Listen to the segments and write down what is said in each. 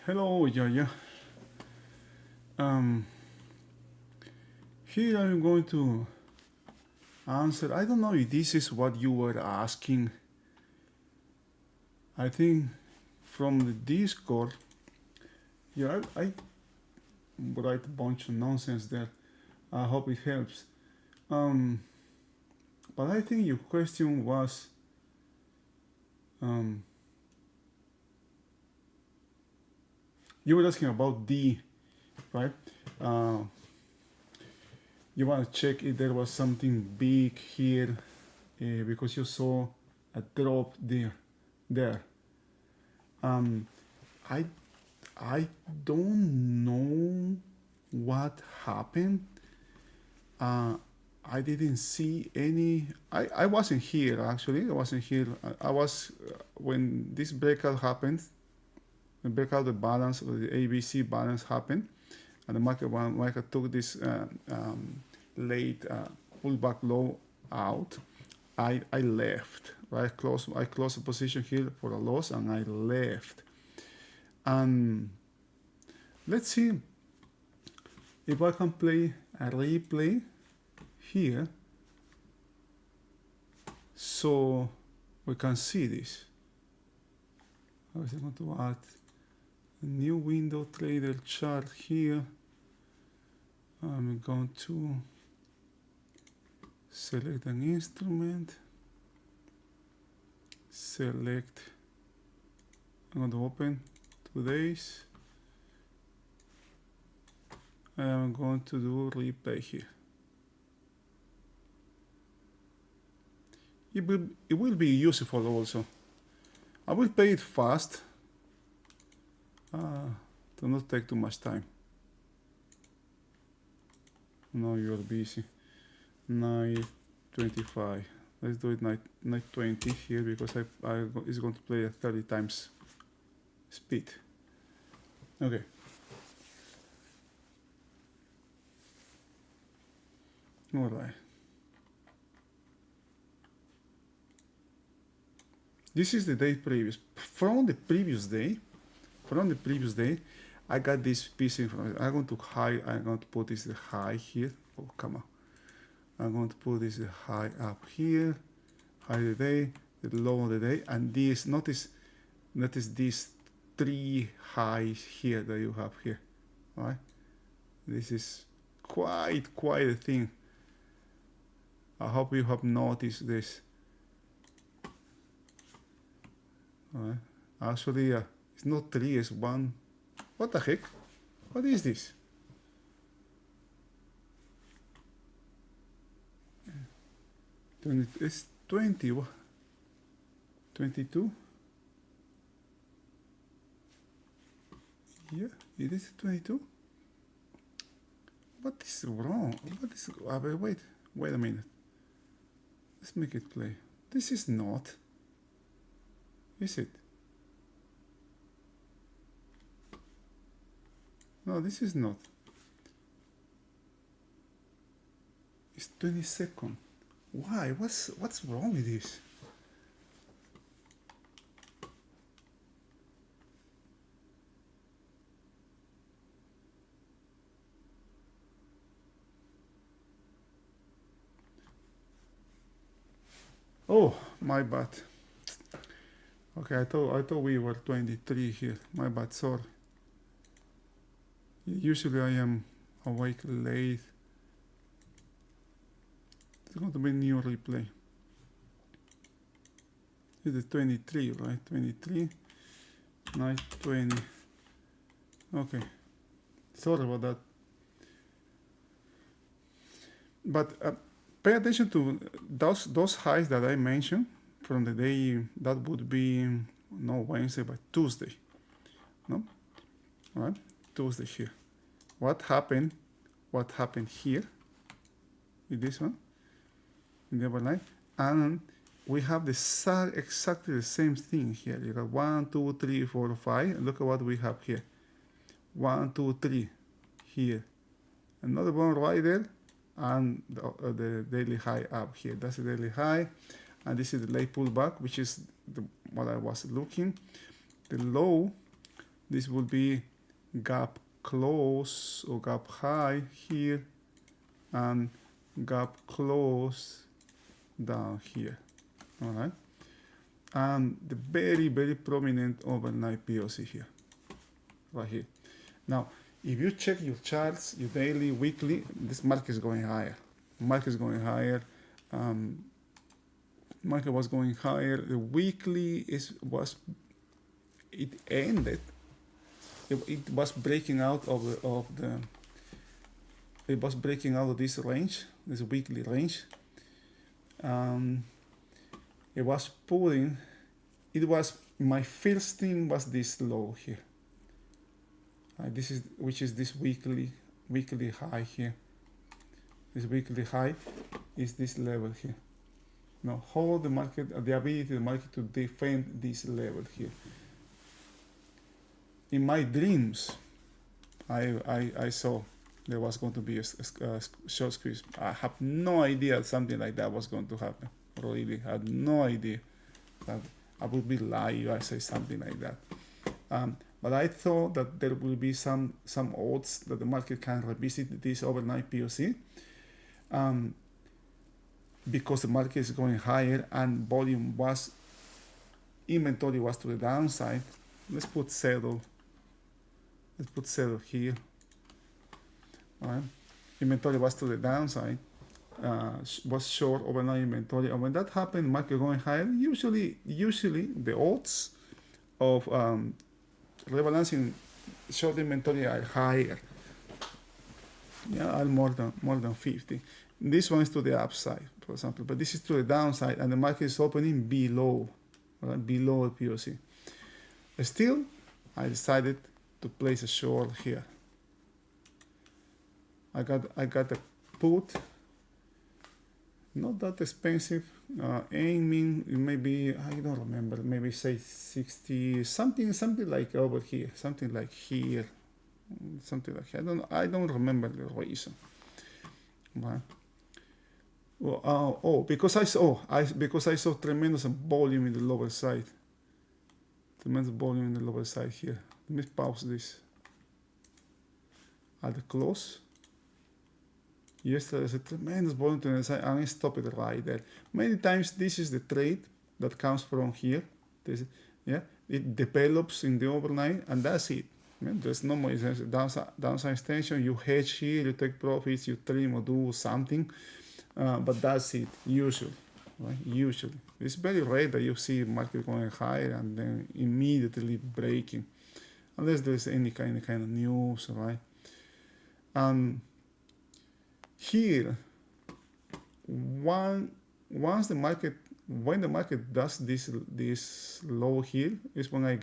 Hello, Yaya. Um, Here I'm going to answer. I don't know if this is what you were asking. I think from the Discord. Yeah, I write a bunch of nonsense there. I hope it helps. Um, but I think your question was. Um, you were asking about D, right? Uh, you want to check if there was something big here because you saw a drop there. Um, I I don't know what happened. Uh, I didn't see any. I wasn't here actually. I wasn't here. I was when this breakout happened. The breakout the balance or the ABC balance happened, and the market took this late pullback low out. I left. Right, I closed the position here for a loss, and I left. And let's see if I can play a replay here so we can see this. I was going to add a new window trader chart here. I'm going to select an instrument, select, I'm going to open today's. I'm going to do replay here. It will be useful also. I will play it fast to not take too much time. No, you're busy. 9:25. Let's do it 9:20 here because it's going to play at 30 times speed. Okay. All right. This is the day previous. From the previous day, I got this piece information. I'm going to hide. I'm going to put this high here. Oh, come on. I'm going to put this high up here. High of the day, the low of the day, and this. Notice these three highs here that you have here. All right. This is quite a thing. I hope you have noticed this. All right. Actually, it's not three, it's one. What the heck? What is this? It's 20. 22? Yeah, it is 22. What is wrong? What is... wait a minute. Let's make it play. This is not. Is it? No, this is not. It's 22nd. Why? What's wrong with this? Oh, my bad. Okay, I thought we were 23 here. My bad, sorry. Usually I am awake late. It's going to be a new replay. It's the 23, right? 23, 9:20. Okay, sorry about that. But pay attention to those highs that I mentioned from the day. That would be no Wednesday, but Tuesday. No, all right, Tuesday here. What happened? What happened here? In this one, in the other line, and we have exactly the same thing here. You got 1, 2, 3, 4, 5. Look at what we have here. 1, 2, 3 here. Another one right there, and the daily high up here. That's the daily high, and this is the late pullback, which is what I was looking. The low This will be gap close or gap high here, and gap close down here. All right, and the very prominent overnight POC here, right here. Now, if you check your charts, your daily, weekly, this market is going higher. Market is going higher. Market was going higher. The weekly it ended. It was breaking out it was breaking out of this range, this weekly range. It was pulling. My first thing was this low here. Which is this weekly high here. This weekly high is this level here. Now, hold the market, the ability of the market to defend this level here. In my dreams, I saw there was going to be a short squeeze. I have no idea something like that was going to happen. Really, had no idea. That I would be lying if I say something like that. But I thought that there will be some odds that the market can revisit this overnight POC, because the market is going higher and inventory was to the downside. Let's put settle here. All right, inventory was to the downside, was short overnight inventory, and when that happened, market going higher. Usually the odds of rebalancing short inventory are higher. Yeah, are more than 50. This one is to the upside, for example, but this is to the downside, and the market is opening below, right, below the POC. Still, I decided to place a short here. I got a put, not that expensive, aiming maybe, I don't remember, maybe say 60 something like over here, something like here, something like here. I don't remember the reason. Right. Well, because I saw tremendous volume in the lower side. Tremendous volume in the lower side here. Let me pause this. At the close. Yes, there's a tremendous volume to the side, and I stop it right there. Many times this is the trade that comes from here. It develops in the overnight, and that's it. There's no more downside extension. You hedge here, you take profits, you trim or do something, but that's it. Usually, right? Usually, it's very rare that you see market going higher and then immediately breaking, unless there's any kind of news, right? Here, when the market does this low here, is when I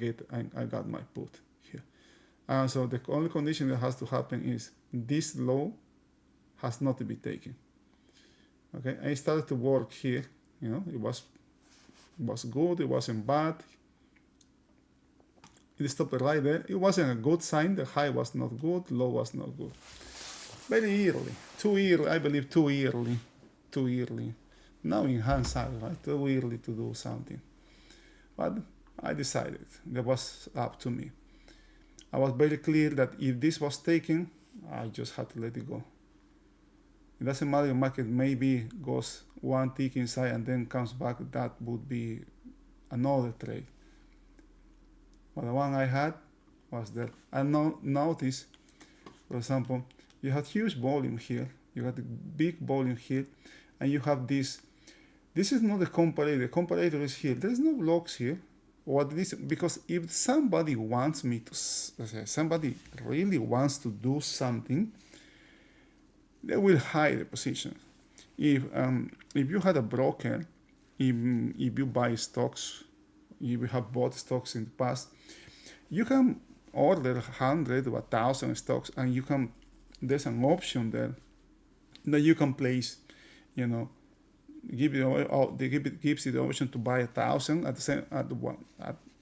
got my put here. So the only condition that has to happen is this low has not to be taken. Okay, I started to work here. It was good. It wasn't bad. It stopped right there. It wasn't a good sign. The high was not good. Low was not good. Very early, too early. I believe too early. Now in hindsight, right? Too early to do something. But I decided that was up to me. I was very clear that if this was taken, I just had to let it go. It doesn't matter if the market maybe goes one tick inside and then comes back. That would be another trade. But the one I had was that. And now notice, for example, you had huge volume here, you had a big volume here, and you have this. This is not the comparator. The comparator is here. There's no blocks here. What this? Because if somebody really wants to do something, they will hide the position. If you had a broker, if you buy stocks, if you have bought stocks in the past, you can order 100 or 1,000 stocks, and you can. There's an option there that you can place, gives you the option to buy 1,000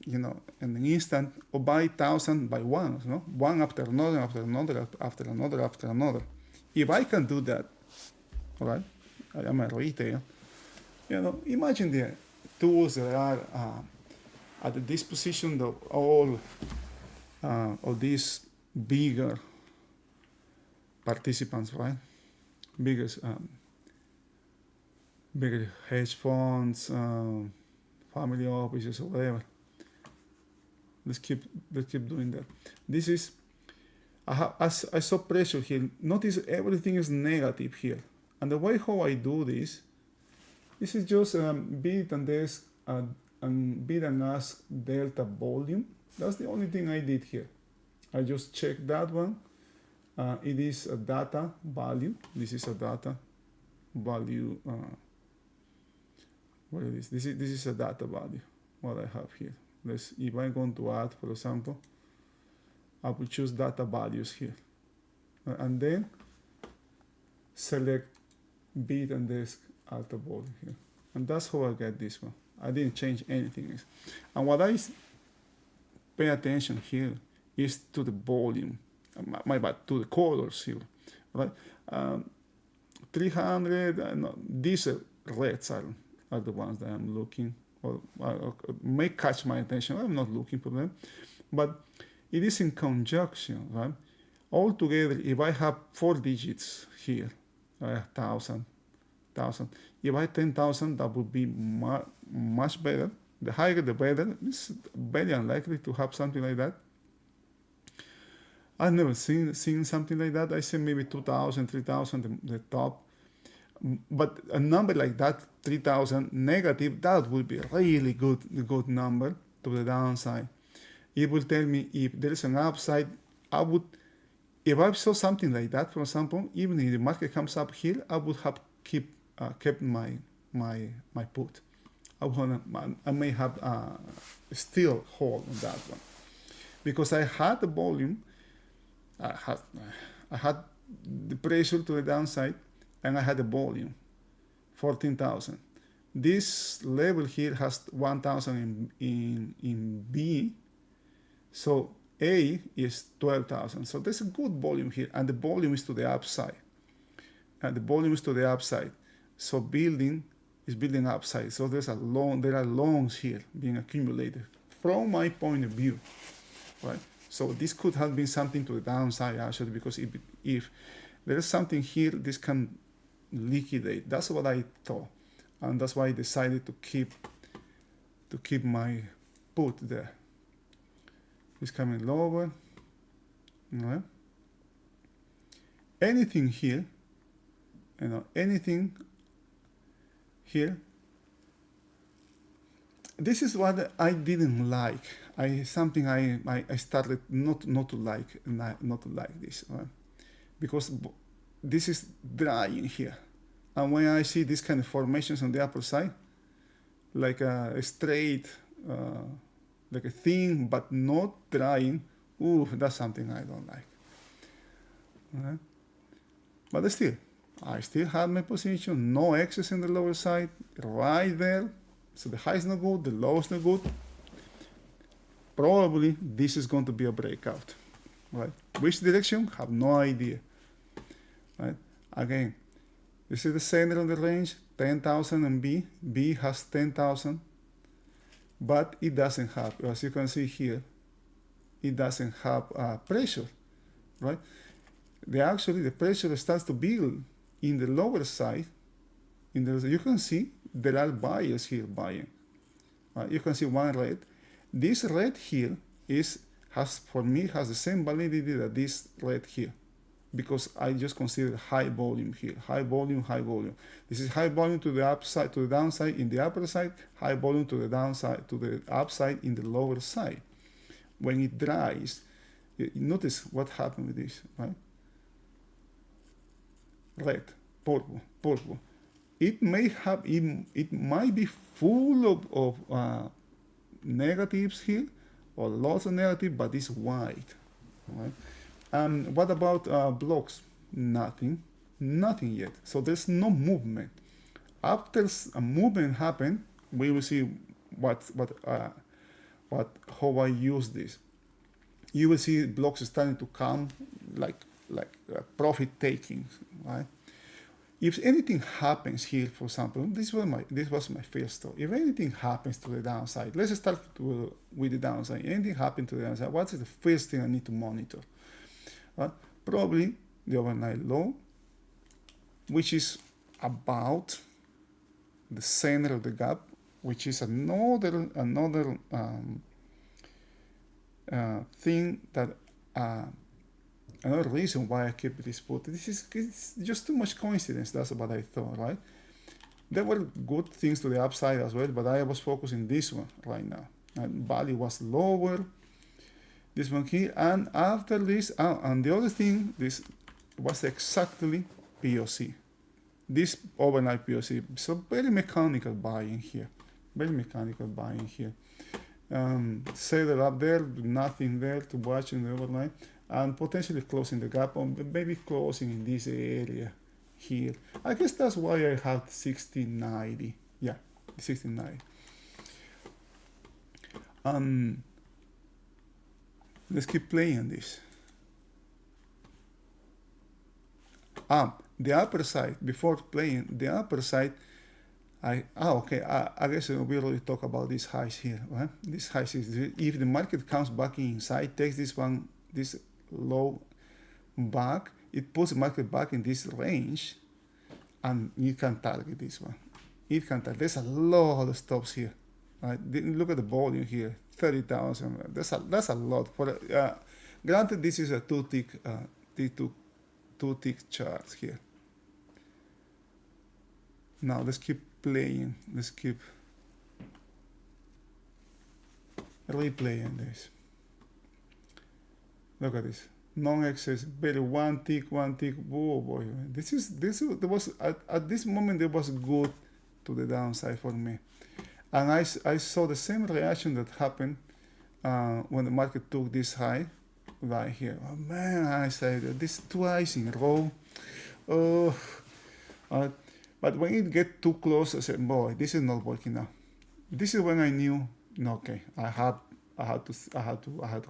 in an instant, or buy 1,000 by one, one after another. If I can do that, all right, I am a retail. Imagine the tools that are at the disposition of all of these bigger participants, right? Biggest, bigger hedge funds, family offices, or whatever. Let's keep doing that. This is, I saw pressure here. Notice everything is negative here. And the way how I do this is just bid and ask, bid and ask delta volume. That's the only thing I did here. I just checked that one. It is a data value. This is a data value. What it is? This is a data value. What I have here. If I'm going to add, for example, I will choose data values here, and then select bid and desk alta volume here, and that's how I get this one. I didn't change anything else. And what I pay attention here is to the volume, my bad, to the colors here, right? 300. No, these reds are the ones that I'm looking. Or may catch my attention. I'm not looking for them, but it is in conjunction, right? Altogether, if I have 4 digits here, 1,000. If I have 10,000, that would be much better. The higher, the better. It's very unlikely to have something like that. I've never seen something like that. I say maybe 2,000, 3,000, the top. But a number like that, 3,000 negative, that would be a really good number to the downside. It will tell me if there is an upside. If I saw something like that, for example, even if the market comes up here, I would have kept my put. I may have still hold on that one, because I had the volume, I had the pressure to the downside, and I had the volume, 14,000. This level here has 1,000 in B, so A is 12,000. So there's a good volume here, and the volume is to the upside. So building is building upside. So there are longs here being accumulated from my point of view, right? So this could have been something to the downside actually, because if there is something here, this can liquidate. That's what I thought, and that's why I decided to keep my put there. It's coming lower. Right? Anything here, anything here. This is what I didn't like. Something I started not to like this, right? Because this is drying here, and when I see this kind of formations on the upper side, like a straight, like a thin but not drying, ooh, that's something I don't like. Right? But still, I still have my position, no excess in the lower side, right there. So the high is not good, the low is not good. Probably this is going to be a breakout, right? Which direction? Have no idea. Right? Again, this is the center of the range, 10,000 and B. B has 10,000, but it doesn't have, as you can see here, it doesn't have pressure, right? The pressure starts to build in the lower side. You can see there are buyers here buying. You can see one red. This red here has the same validity that this red here, because I just consider high volume here. High volume. This is high volume to the upside, to the downside in the upper side, high volume to the downside, to the upside in the lower side. When it dries, notice what happened with this, right? Red, purple. It might be full of negatives here, or lots of negative, but it's white, right? What about blocks? Nothing yet. So there's no movement. After a movement happen, we will see how I use this. You will see blocks starting to come like profit taking, right? if anything happens here, for example, this was my first thought. If anything happens to the downside, let's start with the downside. Anything happens to the downside, what is the first thing I need to monitor? Probably the overnight low, which is about the center of the gap, which is another thing that another reason why I keep this put. It's just too much coincidence. That's what I thought, right? There were good things to the upside as well, but I was focusing this one right now. And value was lower, this one here, and after this, and the other thing, this was exactly POC. This overnight POC, so very mechanical buying here, very mechanical buying here. Set it up there, nothing there to watch in the overnight, and potentially closing the gap, or maybe closing in this area here. I guess that's why I have 1690. Yeah, 1690. Let's keep playing this. The upper side, before playing the upper side, I guess we already talked about these highs here. Right? This highs is if the market comes back inside, takes this low back, it puts the market back in this range, and you can target this one. It can target. There's a lot of stops here. Right? Look at the volume here, 30,000. That's a lot. Granted, this is a two tick chart here. Now let's keep playing. Let's keep replaying this. Look at this. Non-excess, very one tick. Oh boy, this was at this moment it was good to the downside for me, and I saw the same reaction that happened when the market took this high right here. Oh man, I said this twice in a row. But when it get too close, I said, boy, this is not working now. This is when I knew, no, okay, I had to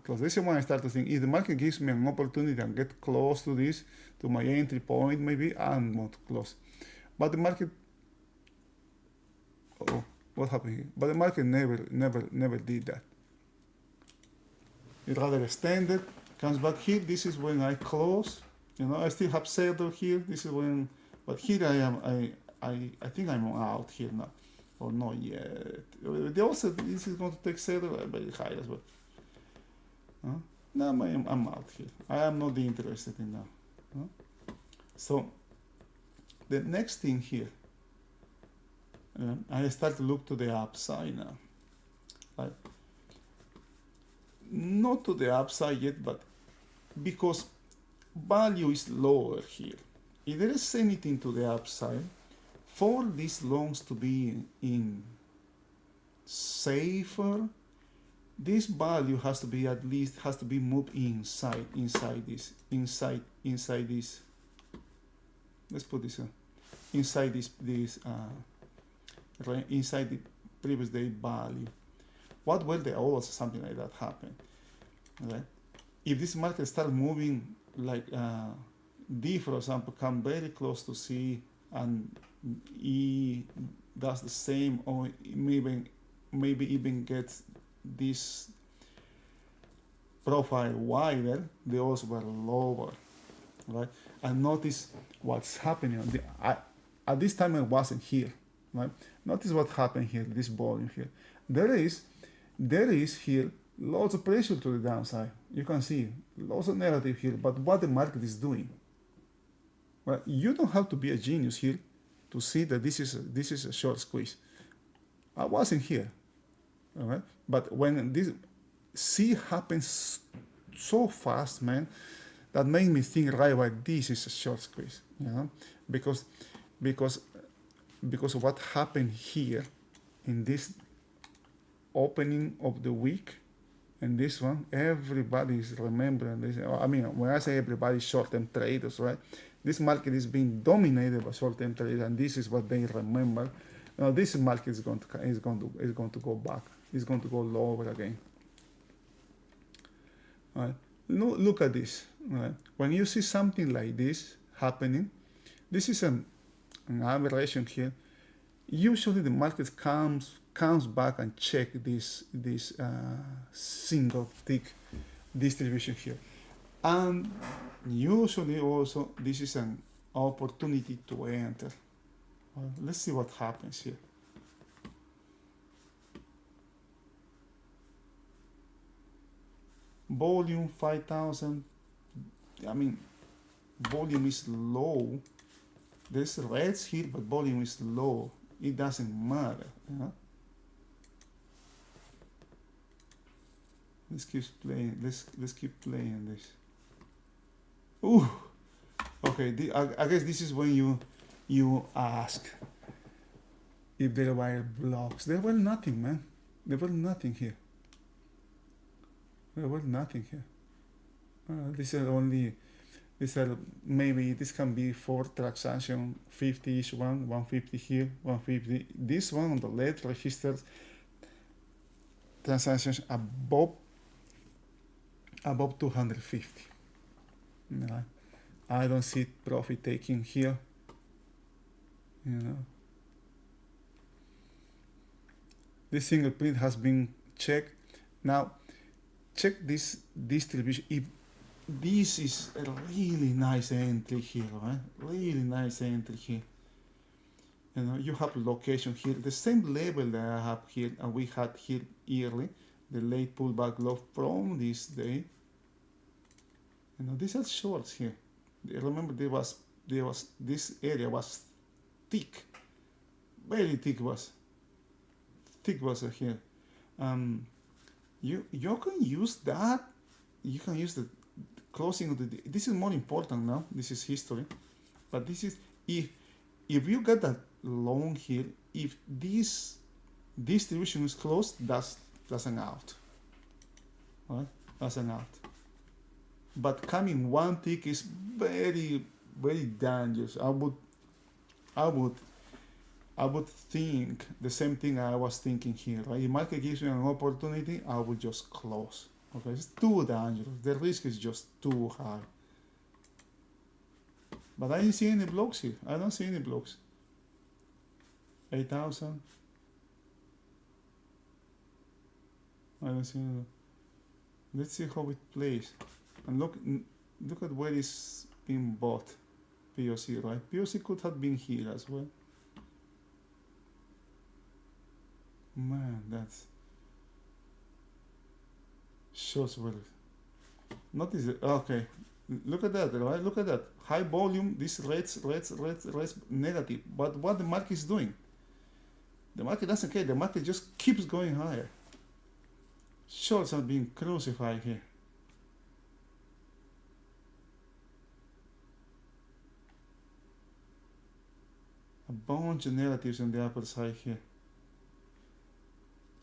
close. This is when I started to think, if the market gives me an opportunity and get close to this, to my entry point, maybe I'm going to close. But the market, what happened here? But the market never did that. It rather extended, comes back here. This is when I close. I still have settled here. This is when, but here I am. I think I'm out here now, or not yet. Also, this is going to take settle very high as well. No, I'm out here. I am not interested in that. So the next thing here, I start to look to the upside now. Right? Not to the upside yet, but because value is lower here. If there is anything to the upside, for these longs to be in safer, this value has to be moved inside this. Let's put this inside inside the previous day value. What were the odds something like that happen? Right? If this market start moving like D, for example, come very close to C, and E does the same, or maybe even gets this profile wider, the odds were lower, right? And notice what's happening. At this time I wasn't here, right? Notice what happened here, this volume here. There is here lots of pressure to the downside. You can see lots of negative here, but what the market is doing. Well, you don't have to be a genius here to see that this is a short squeeze. I wasn't here, all right? But when this C happens so fast, man, that made me think right away, this is a short squeeze, because of what happened here in this opening of the week. And this one, everybody is remembering this. I mean, when I say everybody, short-term traders, right? This market is being dominated by short-term traders, and this is what they remember. This market is going to go back. It's going to go lower again. All right. Look at this. Right? When you see something like this happening, this is an aberration here, usually the market comes back and check this single tick distribution here, and usually also this is an opportunity to enter. Well, let's see what happens here. Volume 5,000. I mean, volume is low. There's reds here, but volume is low. It doesn't matter. You know? Let's keep playing. Let's keep playing this. Ooh. Okay. I guess this is when you ask if there were blocks. There were nothing, man. There was nothing here. There was nothing here. These are only. These are maybe this can be for transaction 50-ish one, 150 here, 150. This one on the left registers transactions above 250. No, I don't see profit taking here. You know, this single print has been checked. Now, check this distribution. If this is a really nice entry here, right? Really nice entry here. You know, you have location here, the same level that I have here, and we had here early, the late pullback low from this day. You know, these are shorts here. Remember, there was this area was thick, very thick was here. You can use that. You can use the closing of the. This is more important now. This is history, but this is if you get that long here. If this distribution is closed, that's an out. Right? That's an out. But coming one tick is very, very dangerous. I would think the same thing I was thinking here. Right? If market gives me an opportunity, I would just close. Okay, it's too dangerous. The risk is just too high. But I didn't see any blocks here. I don't see any blocks. 8,000. I don't see any. Let's see how it plays. And look at where it's being bought. POC, right? POC could have been here as well. Man, that's shows well. Notice it. Okay, look at that, right? Look at that. High volume. This reds negative. But what the market is doing? The market doesn't care. The market just keeps going higher. Shorts are being crucified here. A bunch of negatives on the upper side here.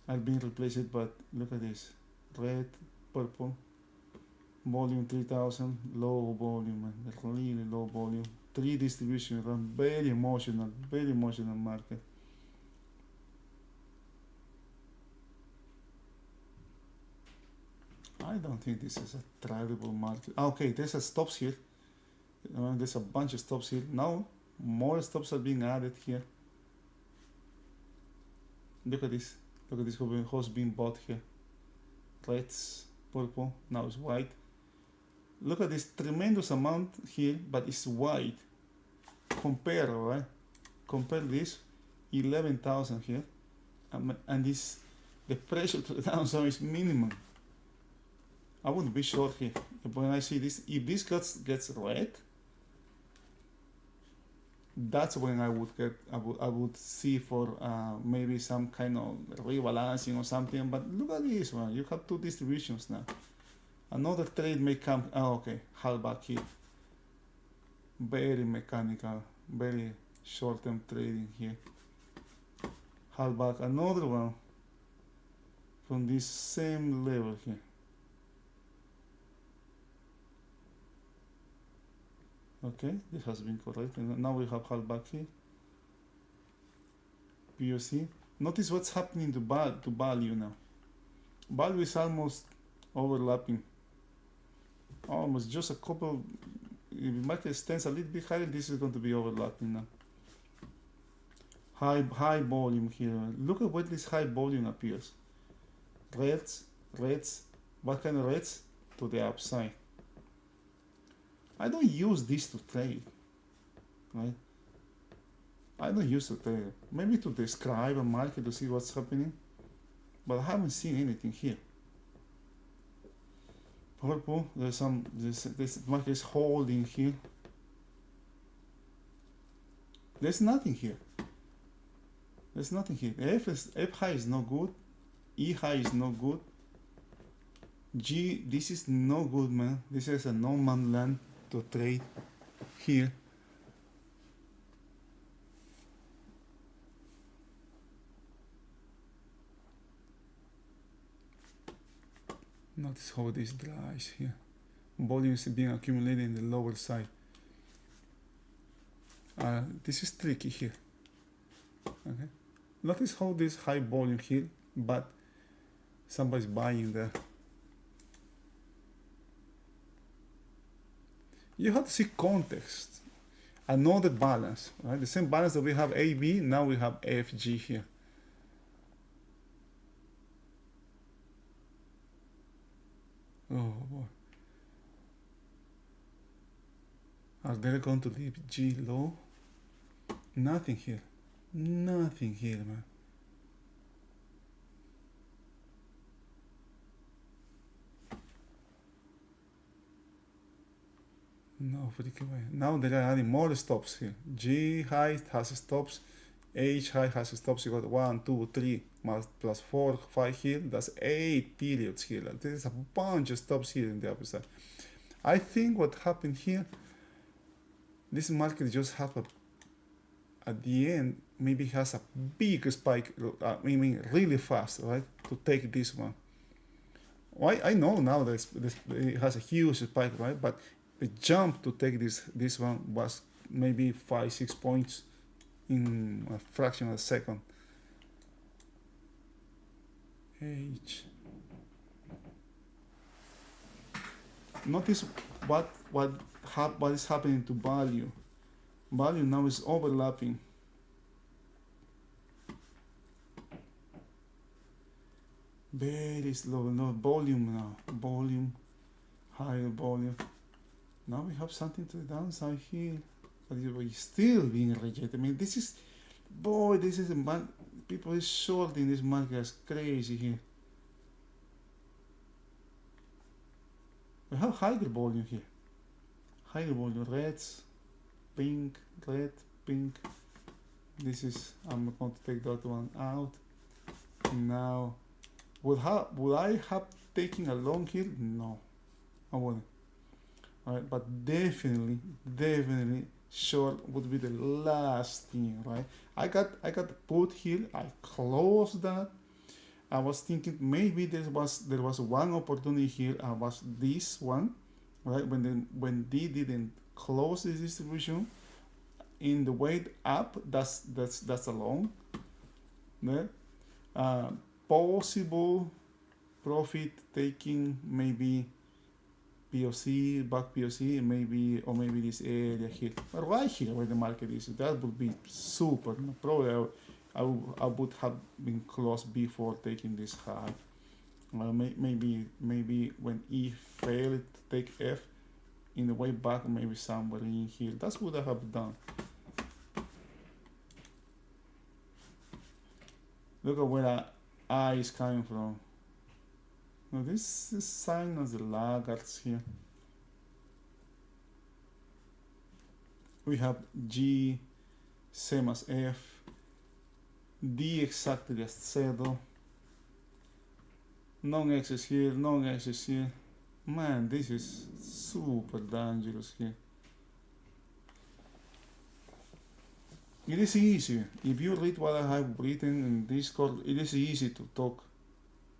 Are being replaced, but look at this. Red, purple, volume 3000, low volume, man. Really low volume. 3 distribution, very emotional market. I don't think this is a tradable market. Okay, there's a stops here. There's a bunch of stops here. Now more stops are being added here. Look at this. Look at this who's being bought here. Reds, purple, now it's white. Look at this tremendous amount here, but it's white. Compare, right? Compare this 11,000 here, and this the pressure to the downside is minimum. I wouldn't be short here. When I see this, if this gets red, that's when I would see for maybe some kind of rebalancing or something. But look at this one. You have 2 distributions now. Another trade may come. Oh, okay, halfback here. Very mechanical, very short-term trading here. Halfback, another one from this same level here. Okay, this has been correct. And now we have halfback here. POC. Notice what's happening to value now. Value is almost overlapping. Almost just a couple. If the market stands a little bit higher, this is going to be overlapping now. high volume here. Look at where this high volume appears. Reds, reds. What kind of reds? To the upside. I don't use this to trade, right? I don't use it to trade. Maybe to describe a market to see what's happening, but I haven't seen anything here. Purple, there's some, this market is holding here. There's nothing here. There's nothing here. F high is no good. E high is no good. G, this is no good, man. This is a no man land to trade here. Notice how this dries here. Volume is being accumulated in the lower side. This is tricky here. Okay. Notice how this high volume here, but somebody's buying there. You have to see context and know the balance, right? The same balance that we have AB, now we have FG here. Oh boy. Are they going to leave G low? Nothing here. Nothing here, man. No freaking way. Now they are adding more stops here. G high has stops. H high has stops. You got 1, 2, 3, plus 4, 5 here. That's 8 periods here. There's a bunch of stops here in the upper side. I think what happened here, this market just have a, at the end, maybe has a big spike, I mean really fast, right? To take this one. Why? I know now that it has a huge spike, right? But the jump to take this one was maybe 5-6 points in a fraction of a second. H. Notice what is happening to value. Value now is overlapping. Very slow. No volume now. Volume, higher volume. Now we have something to the downside here, but it's still being rejected. I mean, this is, boy, this is a man. People is shorting this market as crazy here. We have higher volume here. Higher volume, reds, pink, red, pink. This is, I'm going to take that one out. Now, would I have taken a long here? No, I wouldn't. Alright, but definitely short would be the last thing, right? I got put here, I closed that. I was thinking maybe there was one opportunity here, was this one, right? When they didn't close the distribution in the way up, that's a long. Right? Possible profit taking maybe POC, back POC, maybe, or maybe this area here, but right here where the market is, that would be super. Probably I would have been close before taking this high. Maybe when E failed to take F, in the way back, maybe somewhere in here. That's what I have done. Look at where I is coming from. Now this is sign of the laggards here. We have G, same as F, D exactly as zero, non-access here, non-access here. Man, this is super dangerous here. It is easy. If you read what I have written in Discord, it is easy to talk,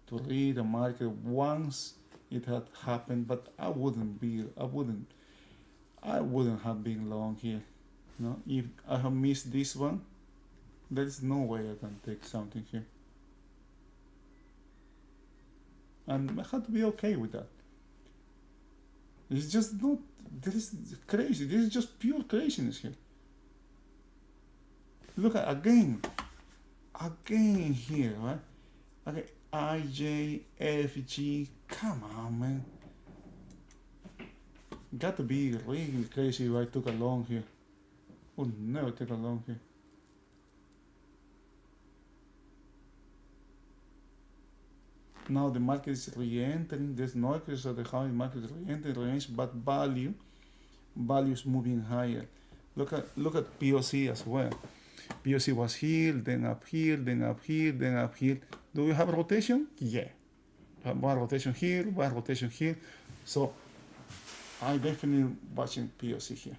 to read the market once it had happened, but I wouldn't have been long here. You know, if I have missed this one, there is no way I can take something here. And I have to be okay with that. It's just not, this is crazy. This is just pure craziness here. Look at, again, again here, right? Okay, I, J, F, G. Come on, man. Got to be really crazy if I took a long here. Would never take a long here. Now the market is re-entering. There's no increase of the high market is re-entering range, but value is moving higher. Look at POC as well. POC was here, then up here, then up here, then up here. Do we have a rotation? Yeah. One rotation here, one rotation here. So I definitely watching POC here.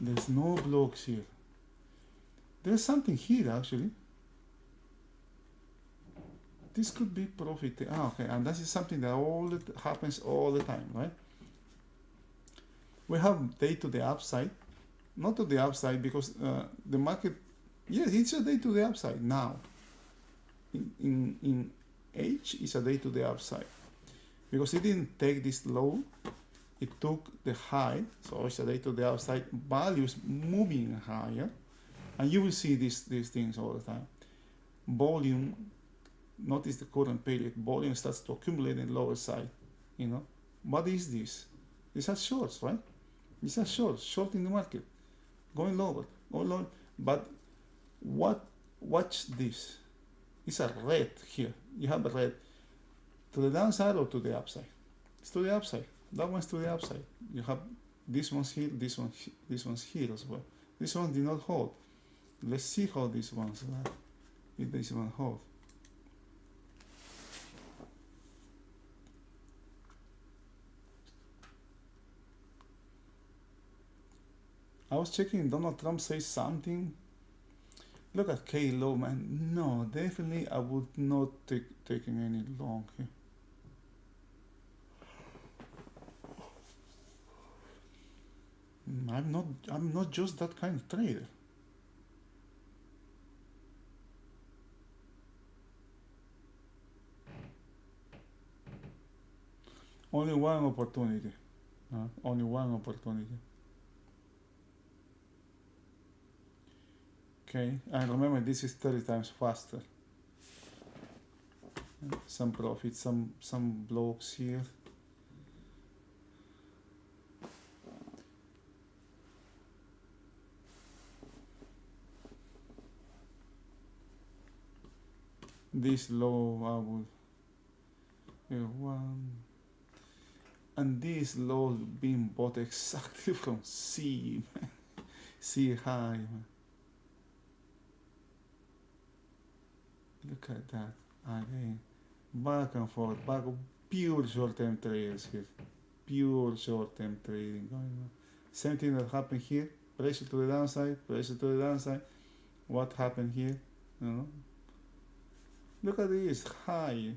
There's no blocks here. There's something here actually. This could be profit. Okay, and that is something that happens all the time, right? We have day to the upside, not to the upside because the market, yes, it's a day to the upside now. In H, it's a day to the upside because it didn't take this low, it took the high, so it's a day to the upside. Values moving higher, and you will see these things all the time. Volume. Notice the current period, volume starts to accumulate in the lower side, you know. What is this? These are shorts, right? These are shorts, short in the market, going lower, but watch this. It's a red here, you have a red, to the downside or to the upside? It's to the upside, that one's to the upside. You have this one's here, this one's here as well. This one did not hold. Let's see how these ones are, if this one holds. I was checking Donald Trump says something. Look at K low, man. No, definitely I would not taking any long here. I'm not just that kind of trader. Only one opportunity. Only one opportunity. Okay, and remember this is 30 times faster. Some profit, some blocks here. This low I would one, and this low being bought exactly from C, C high. Look at that again, back and forth, pure short-term traders here, pure short-term trading going on. Same thing that happened here, pressure to the downside, pressure to the downside. What happened here? You know? Look at this, high,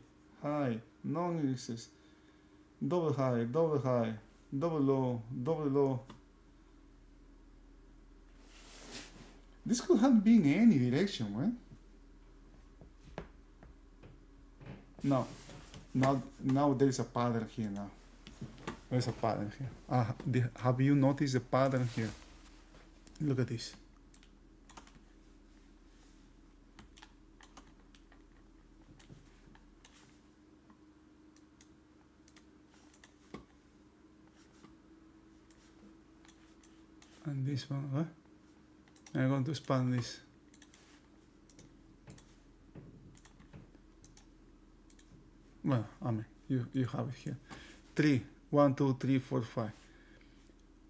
non-exists, double high, double low, double low. This could have been any direction, right? No, now there is a pattern here now. There's a pattern here. Have you noticed the pattern here? Look at this. And this one, huh? I'm going to expand this. Well, I mean, you have it here. 3, 1, 2, 3, 4, 5.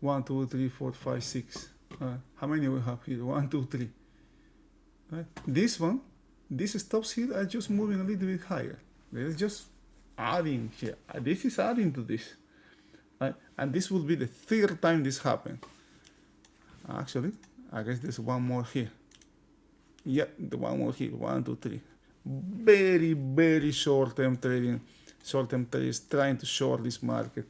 1, 2, 3, 4, 5, 6. How many we have here? 1, 2, 3. Right? This one, these stops here are just moving a little bit higher. They're just adding here. This is adding to this. Right? And this will be the third time this happened. Actually, I guess there's one more here. Yeah, the one more here. 1, 2, 3. Very, very short-term trading. Short-term traders trying to short this market.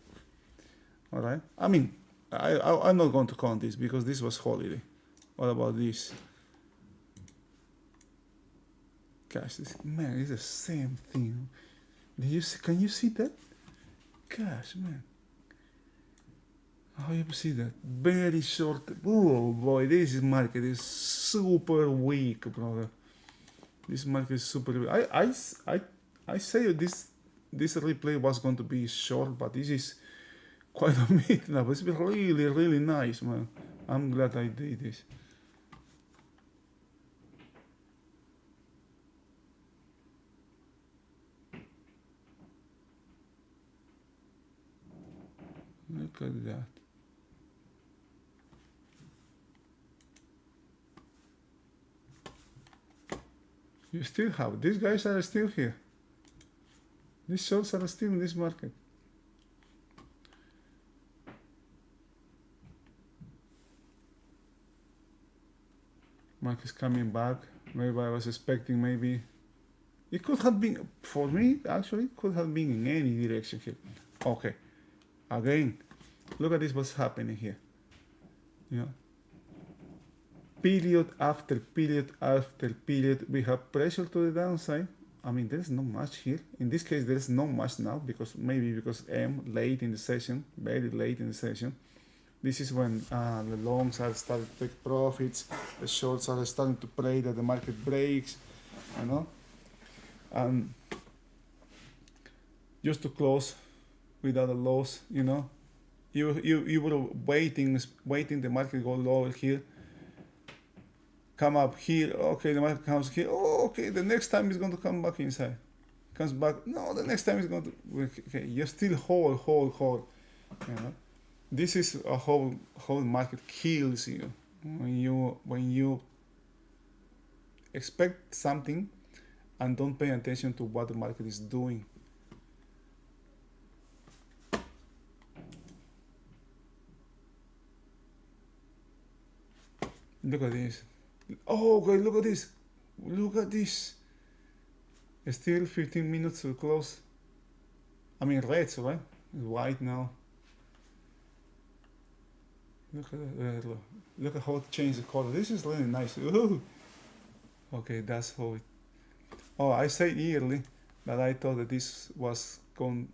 All right. I mean, I'm not going to count this because this was holiday. What about this? Gosh, man, it's the same thing. Can you see that? Gosh, man. Oh, you see that very short. Oh boy, this market is super weak, brother. This market is super weak. I say this replay was going to be short, but this is quite a bit now. It's been really nice, man. I'm glad I did this. Look at that. You still have, these guys are still here. These shorts are still in this market. Market is coming back. Maybe I was expecting maybe, it could have been, for me, actually, it could have been in any direction here. Okay, again, look at this, what's happening here. You know, period after period after period, we have pressure to the downside. I mean, there's not much here. In this case, there's not much now because maybe because M late in the session, very late in the session. This is when the longs are starting to take profits, the shorts are starting to pray that the market breaks, you know. And just to close without a loss, you know. You were waiting the market go lower here, come up here, okay, the market comes here, oh, okay, the next time it's going to come back inside. Comes back, no, the next time it's going to, okay, you still hold, you know. This is a whole market kills you when you expect something and don't pay attention to what the market is doing. Look at this. Oh, okay, look at this. Look at this. Still 15 minutes to close. I mean, red, right? It's white now. Look at look at how it changed the color. This is really nice. Ooh. Okay, that's how it. Oh, I say yearly, but I thought that this was going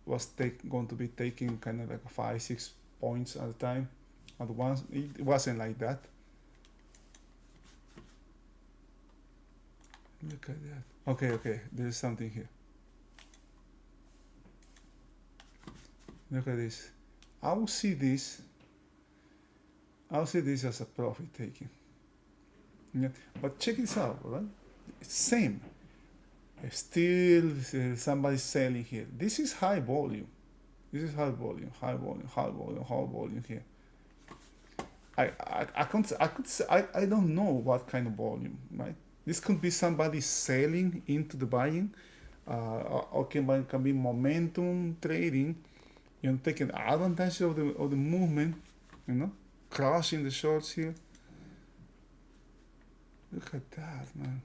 to be taking kind of like 5-6 points at a time at once. It wasn't like that. Look at that. Okay, there's something here. Look at this. I'll see this as a profit taking. Yeah. But check this out, right? Same. Still somebody's selling here. This is high volume. This is high volume here. I don't know what kind of volume, right? This could be somebody selling into the buying, or can be momentum trading, you know, taking advantage of the movement, you know, crushing the shorts here. Look at that, man.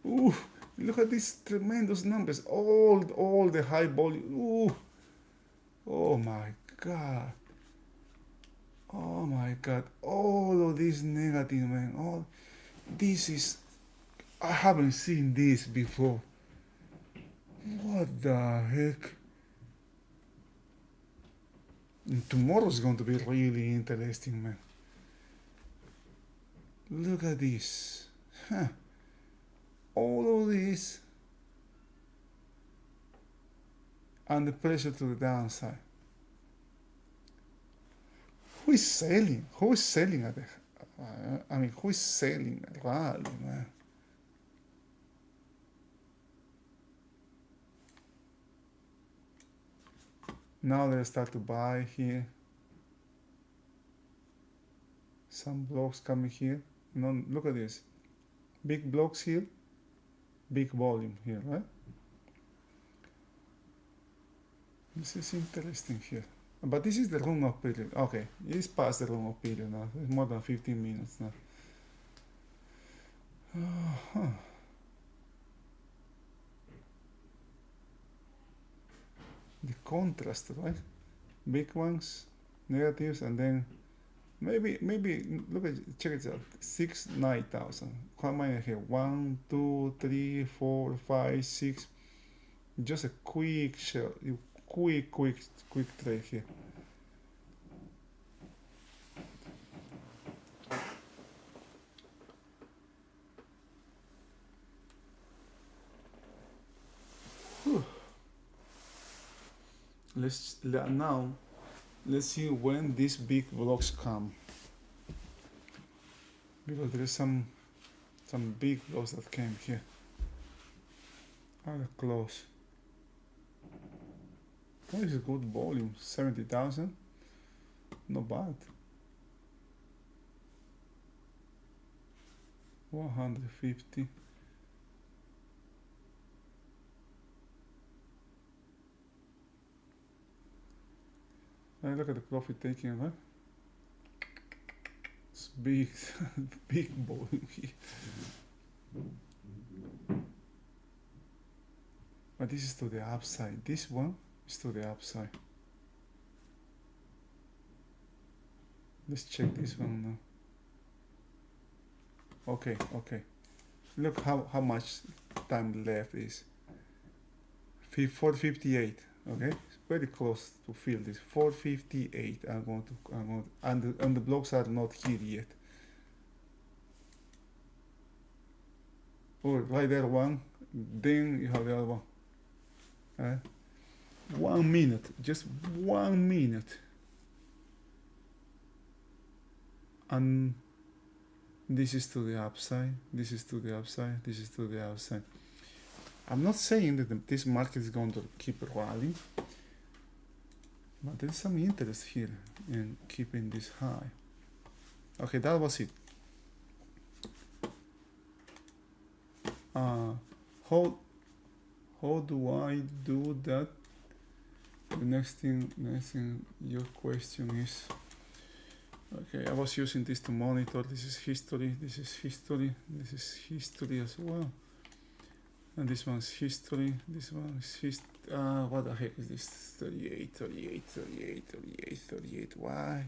Ooh, look at these tremendous numbers. All the high volume. Ooh. Oh my god. Oh my god. All of this negative, man. All this is, I haven't seen this before. What the heck? And tomorrow's going to be really interesting, man. Look at this. Huh. All of this and the pressure to the downside. Who is selling? Who is selling at the, I mean, who is selling at rally, man? Now they start to buy here. Some blocks coming here. You know, look at this. Big blocks here. Big volume here, right? This is interesting here. But this is the room of period. Okay, it's past the room of period now. It's more than 15 minutes now. The contrast, right? Big ones, negatives, and then maybe look at, check it out. 9,000. How many here? 1, 2, 3, 4, 5, 6. Just a quick shell, quick trade here. Now let's see when these big blocks come, because there is some big blocks that came here. Are close. That is a good volume, 70,000. Not bad. 150. Now look at the profit taking, right? It's big, big volume here. But this is to the upside. This one is to the upside. Let's check this one now. Okay. Look how much time left is. 458. Okay, it's very close to fill this. 458. I'm going to, and the blocks are not here yet. Oh, right there one. Then you have the other one. 1 minute, just 1 minute, and this is to the upside, this is to the upside, this is to the upside. I'm not saying that this market is going to keep rallying, but there's some interest here in keeping this high. Okay, that was it. How do I do that? The next thing your question is, okay, I was using this to monitor. This is history, this is history, this is history as well, and this one's history, this one is history. What the heck is this? 38. Why?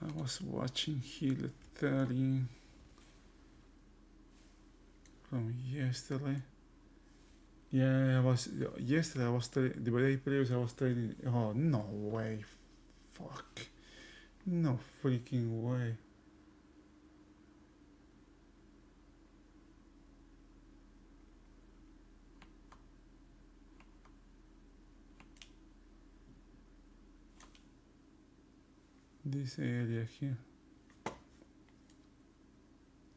I was watching here the 30 from yesterday. Yeah, yesterday I was the day previous I was trading. Oh, no way. Fuck. No freaking way. This area here.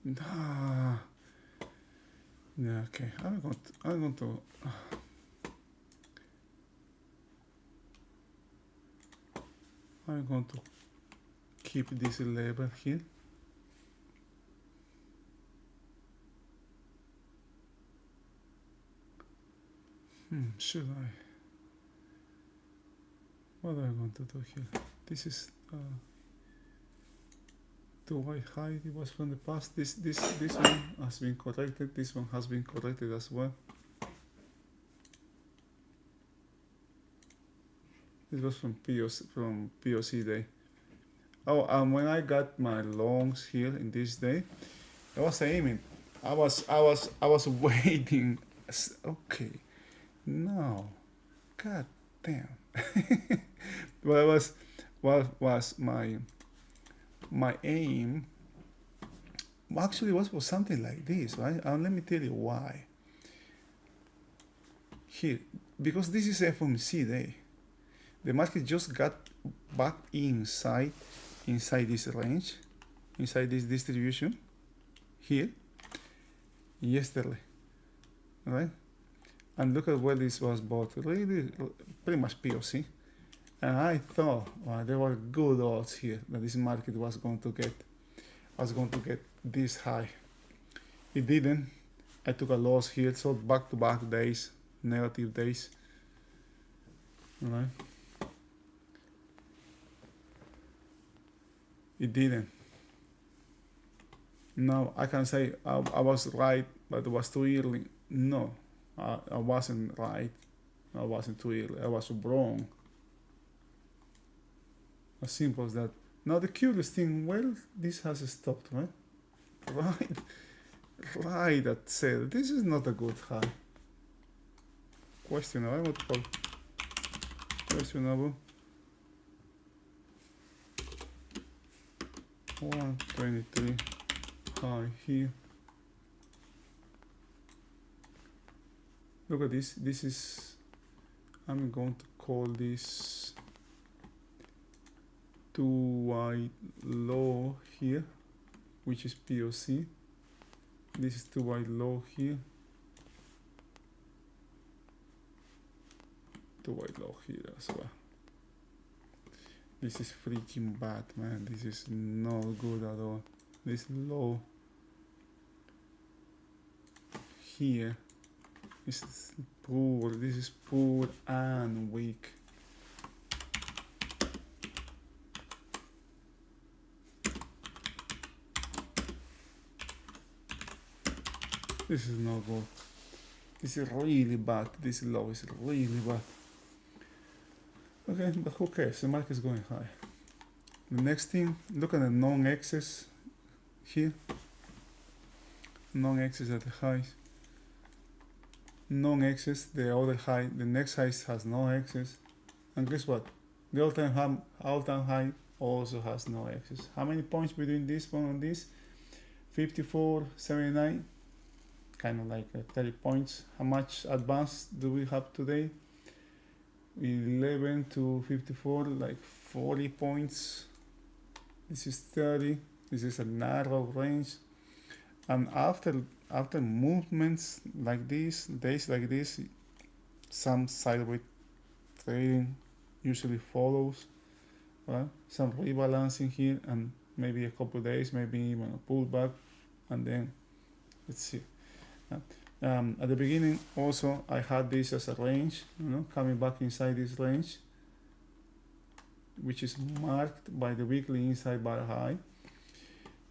Nah. Yeah, okay. I'm going to keep this label here. Should I? What am I going to do here? This is too high. It was from the past. This one has been corrected. This one has been corrected as well. This was from POC day. Oh, when I got my longs here in this day, I was aiming. I was waiting. Okay, no, god damn. What was my aim? Actually, was for something like this, right? And let me tell you why. Here, because this is FOMC day. The market just got back inside this range, inside this distribution here yesterday, right? And look at where this was bought. Really, pretty much POC. And I thought, well, there were good odds here that this market was going to get this high. It didn't. I took a loss here, so back-to-back days, negative days. All right. It didn't. Now I can say I was right, but it was too early. No, I wasn't right. I wasn't too early. I was wrong. As simple as that. Now the curious thing, well, this has stopped, right? Right at sale. This is not a good high. Questionable. I would call questionable. 123 high here. Look at this. This is, I'm going to call this 2 white low here, which is POC. This is 2 white low here. 2 white low here as well. This is freaking bad, man. This is not good at all. This low here is poor. This is poor and weak. This is not good. This is really bad. This low is really bad. Okay, but who cares? The market is going high. The next thing, look at the non-excess here. Non-excess at the highs. Non-excess, the other high, the next high has no excess. And guess what? The all-time high also has no excess. How many points between this one and this? 54.79. Kind of like 30 points. How much advance do we have today? 11 to 54, like 40 points. This is 30. This is a narrow range. And after movements like this, days like this, some sideways trading usually follows. Right? Some rebalancing here, and maybe a couple of days, maybe even a pullback, and then let's see. At the beginning also I had this as a range, coming back inside this range, which is marked by the weekly inside bar high.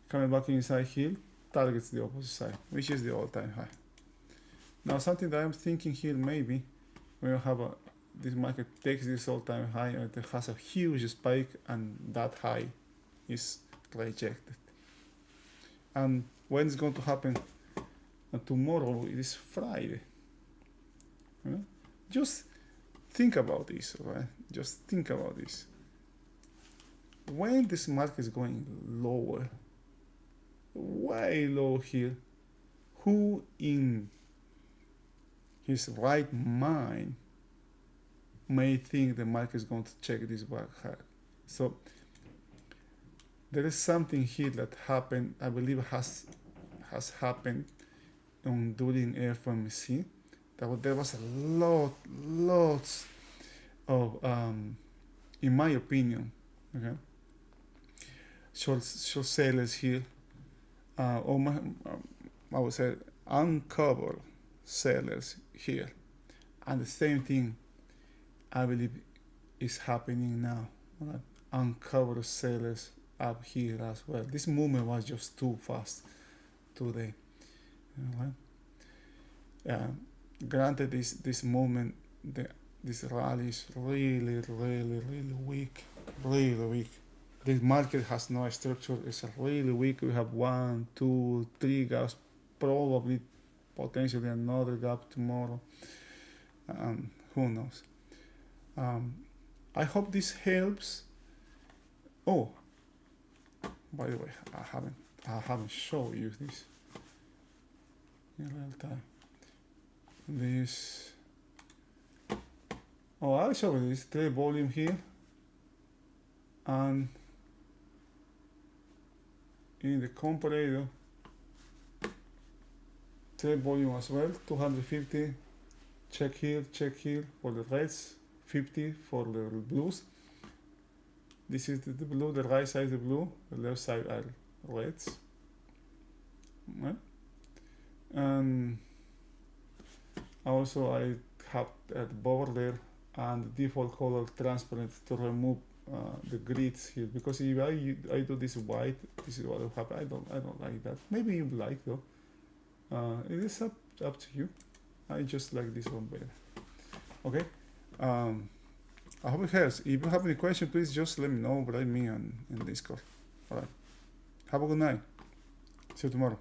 Coming back inside here, targets the opposite side, which is the all-time high. Now something that I'm thinking here, maybe when you have this market takes this all-time high and it has a huge spike, and that high is rejected. And when it's going to happen? Tomorrow it is Friday. Just think about this, right? Just think about this. When this market is going lower, way low here, who in his right mind may think the market is going to check this back high? So there is something here that happened, I believe has happened during FOMC. There was lots of, in my opinion, okay, short sellers here, I would say uncover sellers here, and the same thing I believe is happening now. Right? Uncover sellers up here as well. This movement was just too fast today. Granted, this movement, this rally is really weak, really weak. This market has no structure. It's really weak. We have 1, 2, 3 gaps, probably potentially another gap tomorrow. Who knows? I hope this helps. Oh, by the way, I haven't shown you this in real time. This. Oh, I'll show you this trade volume here, and in the comparator trade volume as well. 250. Check here for the reds. 50 for the blues. This is the blue. The right side is the blue. The left side are reds. Right? And also I have the border and default color transparent to remove the grids here, because if I do this white, this is what will happen. I don't like that. Maybe you like though. It is up to you. I just like this one better. Okay. I hope it helps. If you have any question, please just let me know. Write me in Discord. All right. Have a good night. See you tomorrow.